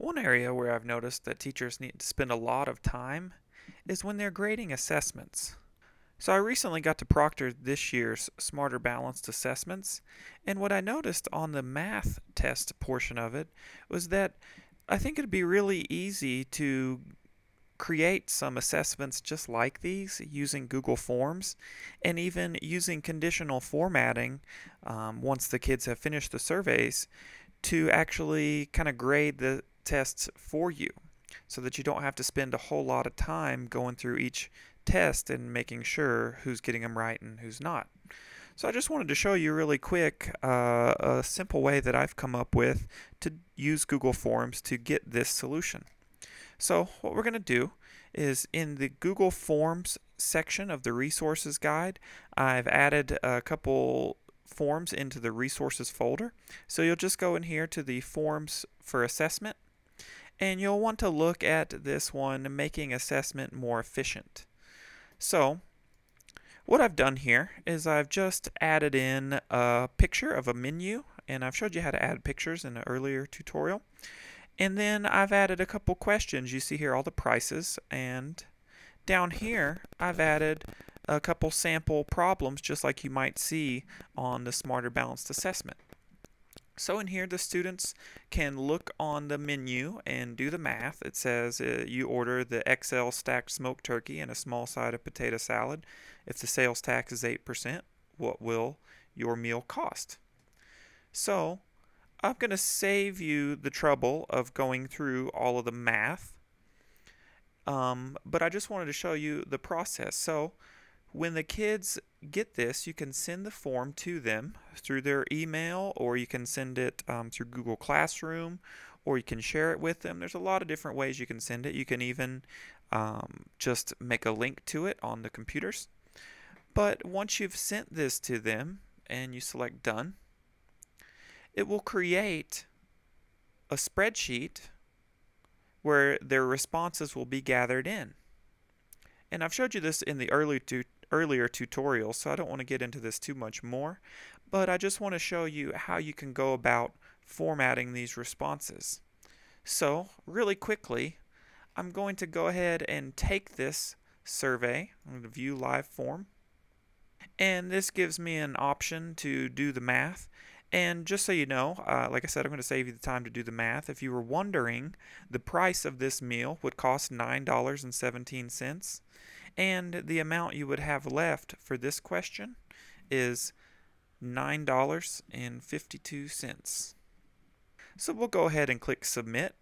One area where I've noticed that teachers need to spend a lot of time is when they're grading assessments. So I recently got to proctor this year's Smarter Balanced assessments, and what I noticed on the math test portion of it was that I think it'd be really easy to create some assessments just like these using Google Forms and even using conditional formatting once the kids have finished the surveys to actually kind of grade the tests for you so that you don't have to spend a whole lot of time going through each test and making sure who's getting them right and who's not. So I just wanted to show you really quick a simple way that I've come up with to use Google Forms to get this solution. So what we're going to do is in the Google Forms section of the resources guide, I've added a couple forms into the resources folder. So you'll just go in here to the forms for assessment, and you'll want to look at this one, making assessment more efficient. So what I've done here is I've just added in a picture of a menu, and I've showed you how to add pictures in an earlier tutorial. And then I've added a couple questions. You see here all the prices, and down here I've added a couple sample problems just like you might see on the Smarter Balanced assessment. So in here the students can look on the menu and do the math. It says you order the XL stacked smoked turkey and a small side of potato salad. If the sales tax is 8%, what will your meal cost? So I'm going to save you the trouble of going through all of the math, but I just wanted to show you the process. So when the kids get this, you can send the form to them through their email, or you can send it through Google Classroom, or you can share it with them. There's a lot of different ways you can send it. You can even just make a link to it on the computers. But once you've sent this to them and you select Done, it will create a spreadsheet where their responses will be gathered in. And I've showed you this in the earlier tutorial, so I don't want to get into this too much more, but I just want to show you how you can go about formatting these responses. So really quickly, I'm going to go ahead and take this survey. I'm going to view live form, and this gives me an option to do the math. And just so you know, like I said, I'm going to save you the time to do the math. If you were wondering, the price of this meal would cost $9.17, and the amount you would have left for this question is $9.52. So we'll go ahead and click Submit.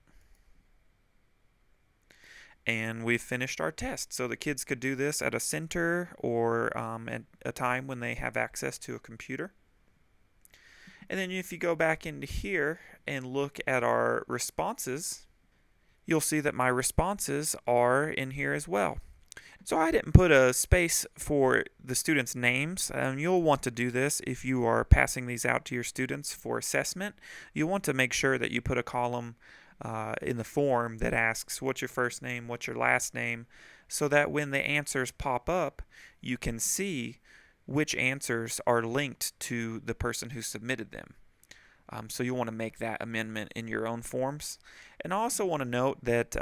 And we've finished our test. So the kids could do this at a center or at a time when they have access to a computer. And then if you go back into here and look at our responses, you'll see that my responses are in here as well. So I didn't put a space for the students' names, and you'll want to do this if you are passing these out to your students for assessment. You'll want to make sure that you put a column in the form that asks what's your first name, what's your last name, so that when the answers pop up, you can see which answers are linked to the person who submitted them. So you'll want to make that amendment in your own forms. And I also want to note that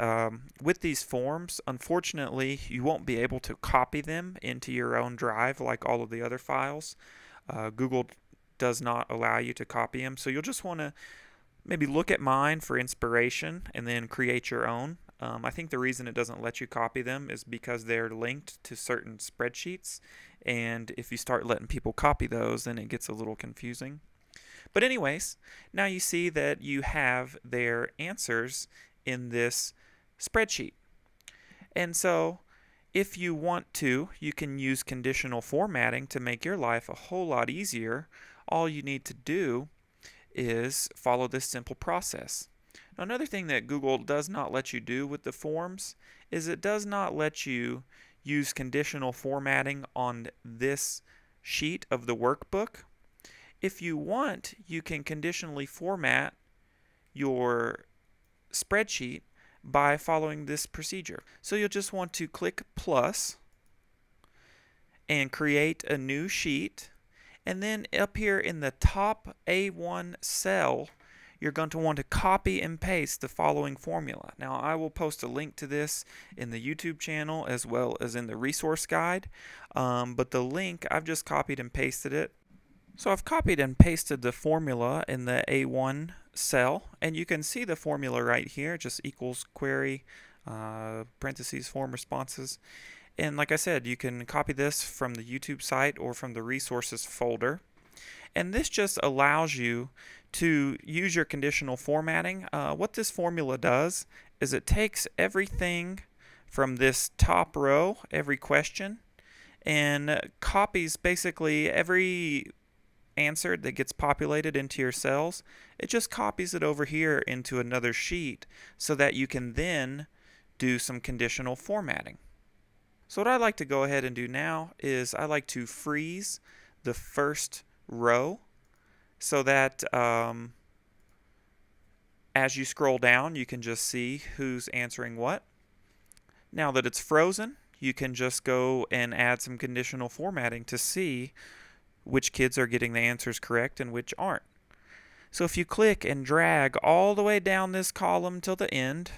with these forms, unfortunately, you won't be able to copy them into your own drive like all of the other files. Google does not allow you to copy them, so you'll just want to maybe look at mine for inspiration and then create your own. I think the reason it doesn't let you copy them is because they're linked to certain spreadsheets, and if you start letting people copy those, then it gets a little confusing. But anyways, now you see that you have their answers in this spreadsheet. And so if you want to, you can use conditional formatting to make your life a whole lot easier. All you need to do is follow this simple process. Now, another thing that Google does not let you do with the forms is it does not let you use conditional formatting on this sheet of the workbook. If you want, you can conditionally format your spreadsheet by following this procedure. So you'll just want to click plus and create a new sheet, and then up here in the top A1 cell you're going to want to copy and paste the following formula. Now, I will post a link to this in the YouTube channel as well as in the resource guide, but the link, I've just copied and pasted it. So I've copied and pasted the formula in the A1 cell, and you can see the formula right here, just equals query, parentheses, form responses. And like I said, you can copy this from the YouTube site or from the resources folder. And this just allows you to use your conditional formatting. What this formula does is it takes everything from this top row, every question, and copies basically every answer that gets populated into your cells. It just copies it over here into another sheet so that you can then do some conditional formatting. So what I like to go ahead and do now is I like to freeze the first row so that as you scroll down you can just see who's answering what. Now that it's frozen, you can just go and add some conditional formatting to see which kids are getting the answers correct and which aren't. So if you click and drag all the way down this column till the end,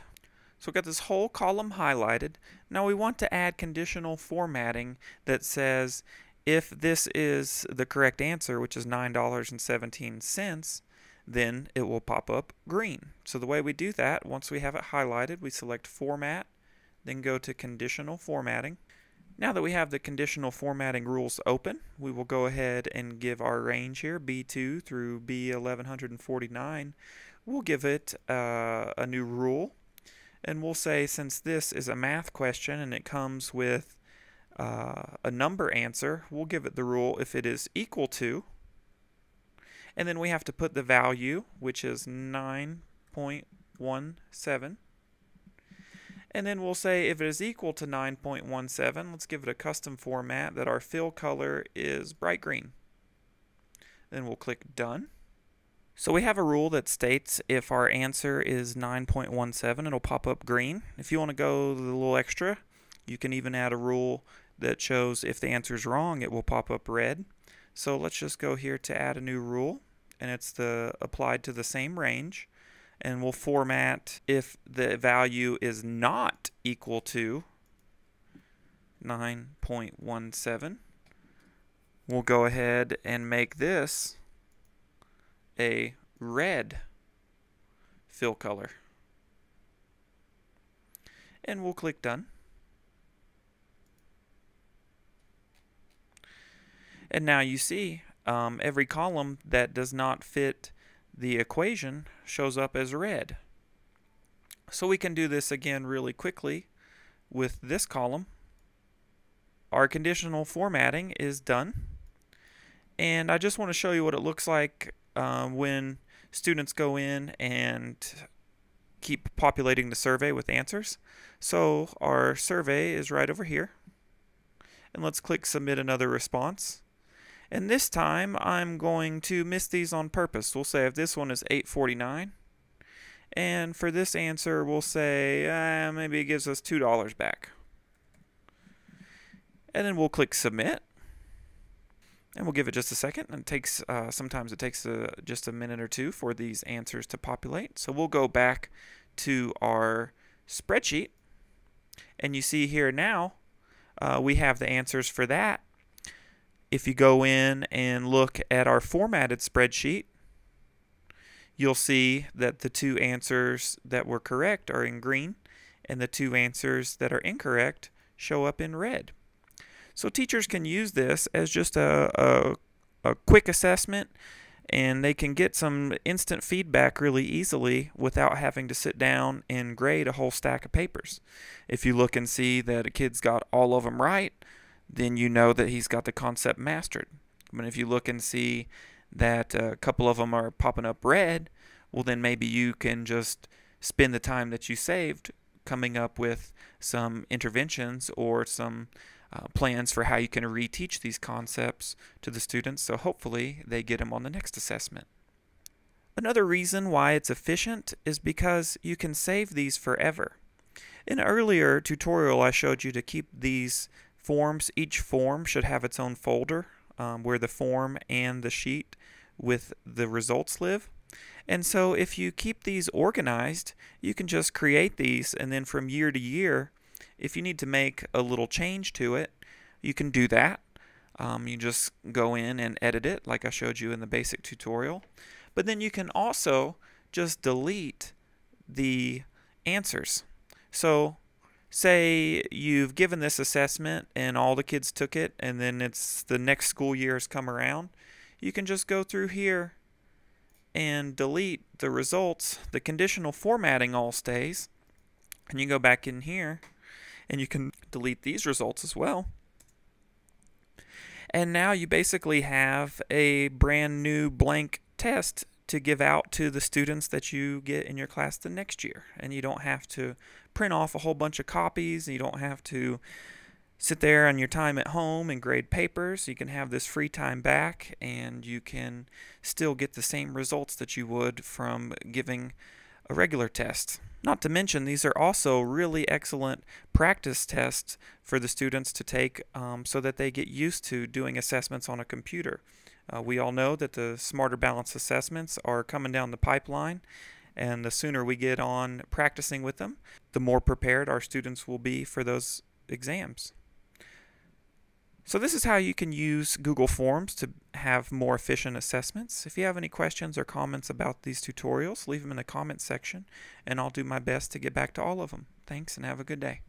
so we've got this whole column highlighted. Now we want to add conditional formatting that says if this is the correct answer, which is $9.17, then it will pop up green. So the way we do that, once we have it highlighted, we select Format, then go to Conditional Formatting. Now that we have the conditional formatting rules open, we will go ahead and give our range here, B2 through B1149. We'll give it a new rule, and we'll say since this is a math question and it comes with a number answer, we'll give it the rule if it is equal to, and then we have to put the value, which is 9.17. And then we'll say if it is equal to 9.17, let's give it a custom format that our fill color is bright green. Then we'll click Done. So we have a rule that states if our answer is 9.17, it'll pop up green. If you want to go a little extra, you can even add a rule that shows if the answer is wrong, it will pop up red. So let's just go here to add a new rule, and it's applied to the same range. And we'll format if the value is not equal to 9.17. We'll go ahead and make this a red fill color. And we'll click Done. And now you see every column that does not fit the equation shows up as red. So we can do this again really quickly with this column. Our conditional formatting is done, and I just want to show you what it looks like when students go in and keep populating the survey with answers. So our survey is right over here, and let's click Submit Another Response. And this time I'm going to miss these on purpose. We'll say if this one is 8.49, and for this answer we'll say maybe it gives us $2 back. And then we'll click Submit, and we'll give it just a second. And it takes sometimes it takes just a minute or two for these answers to populate. So we'll go back to our spreadsheet, and you see here now we have the answers for that. If you go in and look at our formatted spreadsheet, you'll see that the two answers that were correct are in green, and the two answers that are incorrect show up in red. So teachers can use this as just a quick assessment, and they can get some instant feedback really easily without having to sit down and grade a whole stack of papers. If you look and see that a kid's got all of them right, then you know that he's got the concept mastered. But if you look and see that a couple of them are popping up red, well then maybe you can just spend the time that you saved coming up with some interventions or some plans for how you can reteach these concepts to the students, so hopefully they get them on the next assessment. Another reason why it's efficient is because you can save these forever. In an earlier tutorial I showed you to keep these forms. Each form should have its own folder where the form and the sheet with the results live. And so if you keep these organized, you can just create these, and then from year to year, if you need to make a little change to it, you can do that. You just go in and edit it like I showed you in the basic tutorial. But then you can also just delete the answers. So say you've given this assessment and all the kids took it, and then it's the next school year has come around. You can just go through here and delete the results. The conditional formatting all stays, and you go back in here and you can delete these results as well. And now you basically have a brand new blank test to give out to the students that you get in your class the next year. And you don't have to print off a whole bunch of copies. You don't have to sit there on your time at home and grade papers. You can have this free time back, and you can still get the same results that you would from giving a regular test. Not to mention, these are also really excellent practice tests for the students to take so that they get used to doing assessments on a computer. We all know that the Smarter Balance assessments are coming down the pipeline, and the sooner we get on practicing with them, the more prepared our students will be for those exams. So this is how you can use Google Forms to have more efficient assessments. If you have any questions or comments about these tutorials, leave them in the comments section, and I'll do my best to get back to all of them. Thanks, and have a good day.